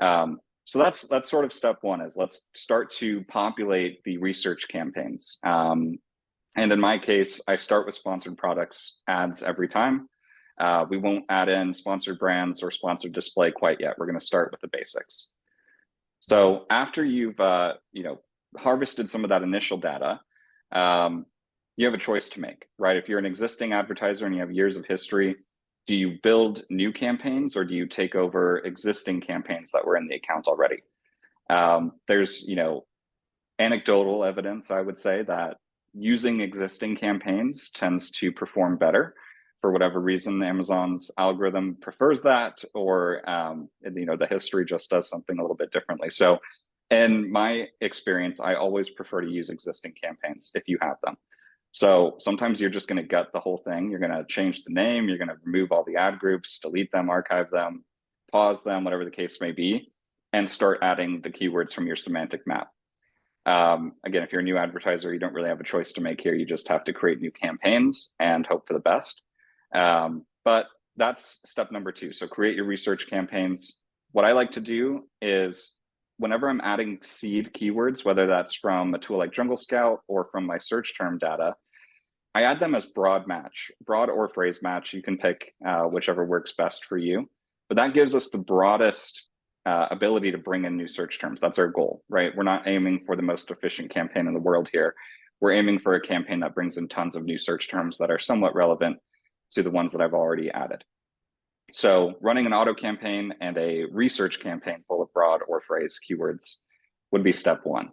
So that's sort of step one, is let's start to populate the research campaigns. And in my case, I start with sponsored products ads every time. We won't add in sponsored brands or sponsored display quite yet. We're going to start with the basics. So after you've harvested some of that initial data, you have a choice to make, right? If you're an existing advertiser and you have years of history, do you build new campaigns or do you take over existing campaigns that were in the account already? There's anecdotal evidence, I would say, that using existing campaigns tends to perform better. For whatever reason, Amazon's algorithm prefers that, or the history just does something a little bit differently. So in my experience, I always prefer to use existing campaigns if you have them. So sometimes you're just going to gut the whole thing. You're going to change the name, you're going to remove all the ad groups, delete them, archive them, pause them, whatever the case may be, and start adding the keywords from your semantic map. Again, if you're a new advertiser, you don't really have a choice to make here. You just have to create new campaigns and hope for the best. But that's step number two. So create your research campaigns. What I like to do is whenever I'm adding seed keywords, whether that's from a tool like Jungle Scout or from my search term data, I add them as broad or phrase match. You can pick whichever works best for you. But that gives us the broadest ability to bring in new search terms. That's our goal, right? We're not aiming for the most efficient campaign in the world here. We're aiming for a campaign that brings in tons of new search terms that are somewhat relevant to the ones that I've already added. So running an auto campaign and a research campaign full of broad or phrase keywords would be step one.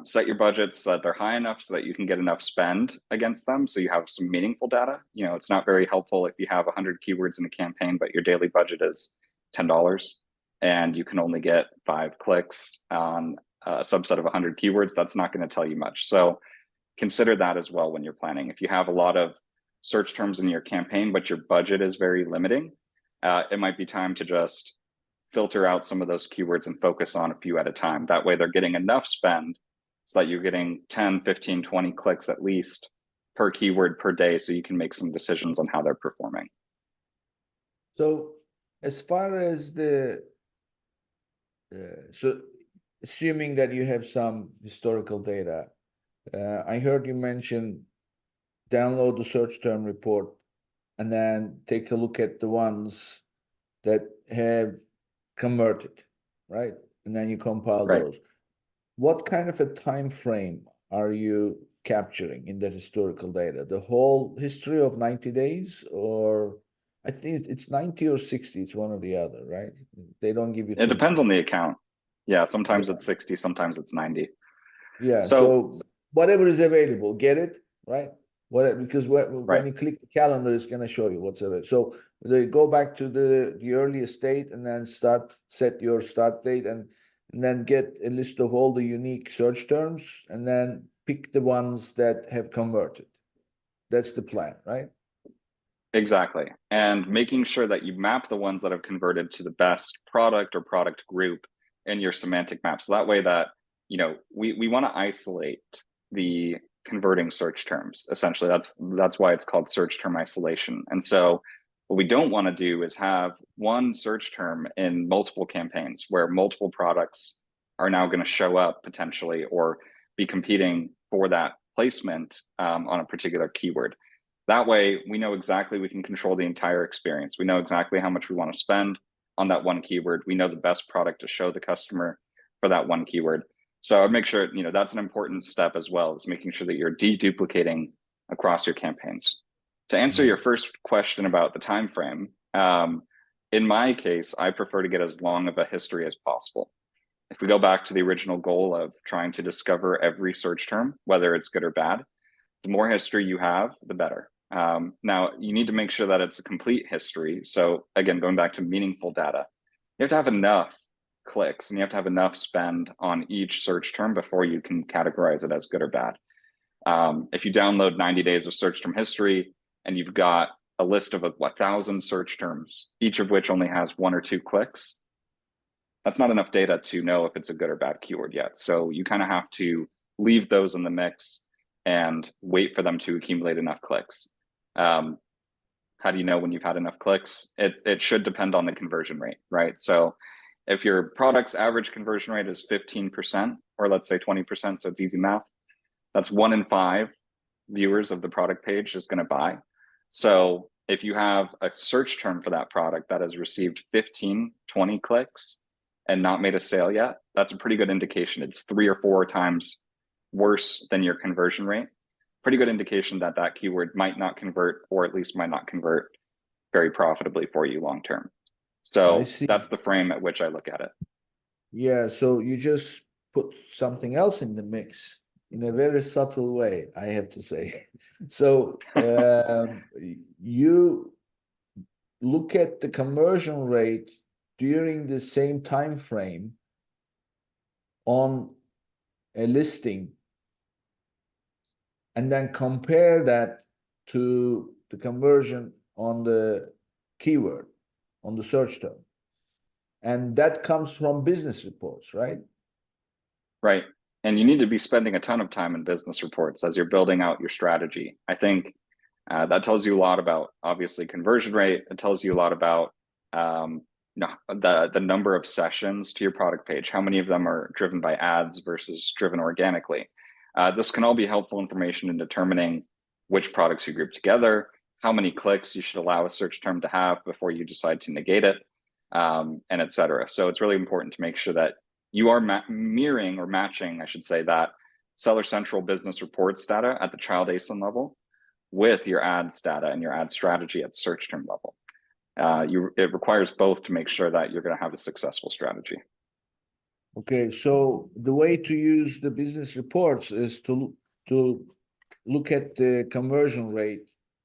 Set your budgets so that they're high enough so that you can get enough spend against them, so you have some meaningful data. It's not very helpful if you have 100 keywords in a campaign, but your daily budget is $10 and you can only get 5 clicks on a subset of 100 keywords. That's not going to tell you much. So consider that as well when you're planning. If you have a lot of search terms in your campaign, but your budget is very limiting, it might be time to just filter out some of those keywords and focus on a few at a time. That way they're getting enough spend so that you're getting 10, 15, 20 clicks at least per keyword per day, so you can make some decisions on how they're performing. So as far as so assuming that you have some historical data, I heard you mention download the search term report and then take a look at the ones that have converted, right? And then you compile those. What kind of a time frame are you capturing in that historical data? The whole history of 90 days, or I think it's 90 or 60, it's one or the other, right? They don't give you It depends on the account. Yeah, sometimes it's 60, sometimes it's 90. Yeah, so whatever is available, get it, right? Because when you click the calendar, it's going to show you what's available. So they go back to the earliest date and then set your start date and then get a list of all the unique search terms and then pick the ones that have converted. That's the plan, right? Exactly. And making sure that you map the ones that have converted to the best product or product group in your semantic map. So that way that, we want to isolate the converting search terms. Essentially, that's why it's called search term isolation. And so what we don't want to do is have one search term in multiple campaigns where multiple products are now going to show up potentially or be competing for that placement on a particular keyword. That way, we know exactly, we can control the entire experience. We know exactly how much we want to spend on that one keyword. We know the best product to show the customer for that one keyword. So I'd make sure, that's an important step as well, is making sure that you're deduplicating across your campaigns. To answer your first question about the time frame, in my case, I prefer to get as long of a history as possible. If we go back to the original goal of trying to discover every search term, whether it's good or bad, the more history you have, the better. Now, you need to make sure that it's a complete history. So again, going back to meaningful data, you have to have enough clicks and you have to have enough spend on each search term before you can categorize it as good or bad. If you download 90 days of search term history and you've got a list of 1,000 search terms, each of which only has 1 or 2 clicks, that's not enough data to know if it's a good or bad keyword yet. So you kind of have to leave those in the mix and wait for them to accumulate enough clicks. How do you know when you've had enough clicks? It should depend on the conversion rate, right? So If your product's average conversion rate is 15%, or let's say 20%, so it's easy math, that's 1 in 5 viewers of the product page is going to buy. So if you have a search term for that product that has received 15, 20 clicks and not made a sale yet, that's a pretty good indication. It's 3 or 4 times worse than your conversion rate. Pretty good indication that that keyword might not convert, or at least might not convert very profitably for you long term. I So see. that's the frame at which I look at it. Yeah, so you just put something else in the mix in a very subtle way, I have to say. So you look at the conversion rate during the same time frame on a listing, and then compare that to the conversion on the keyword, on the search term. And that comes from business reports, right? Right. And you need to be spending a ton of time in business reports as you're building out your strategy. I think that tells you a lot about, obviously, conversion rate. It tells you a lot about the number of sessions to your product page. How many of them are driven by ads versus driven organically? This can all be helpful information in determining which products you group together, how many clicks you should allow a search term to have before you decide to negate it, and et cetera. So it's really important to make sure that you are mirroring, or matching, I should say, that Seller Central business reports data at the child ASIN level with your ads data and your ad strategy at the search term level. It requires both to make sure that you're going to have a successful strategy. Okay, so the way to use the business reports is to look at the conversion rate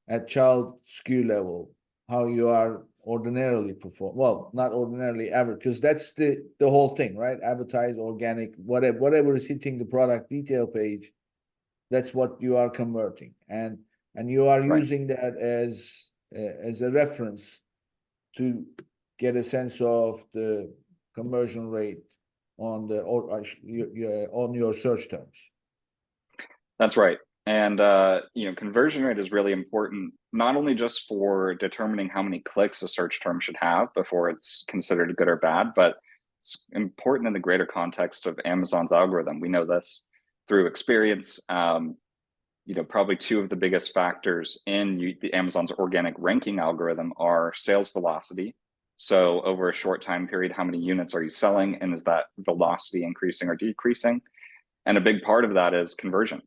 at child SKU level, how you are ordinarily perform. Well, not ordinarily, ever, because that's the whole thing, right? Advertise, organic, whatever is hitting the product detail page, that's what you are converting, and you are Right. using that as a reference to get a sense of the conversion rate on the on your search terms. That's right. And conversion rate is really important, not only just for determining how many clicks a search term should have before it's considered good or bad, but it's important in the greater context of Amazon's algorithm. We know this through experience. Probably 2 of the biggest factors in the Amazon's organic ranking algorithm are sales velocity. So over a short time period, how many units are you selling, and is that velocity increasing or decreasing? And a big part of that is conversion.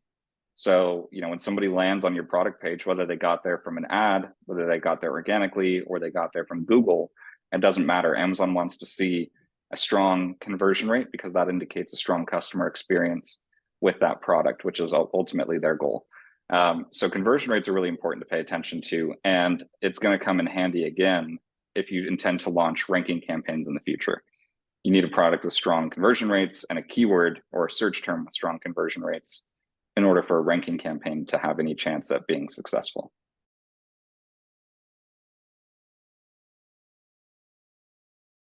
So, when somebody lands on your product page, whether they got there from an ad, whether they got there organically, or they got there from Google, it doesn't matter. Amazon wants to see a strong conversion rate because that indicates a strong customer experience with that product, which is ultimately their goal. So conversion rates are really important to pay attention to, and it's going to come in handy again if you intend to launch ranking campaigns in the future. You need a product with strong conversion rates and a keyword or a search term with strong conversion rates in order for a ranking campaign to have any chance at being successful.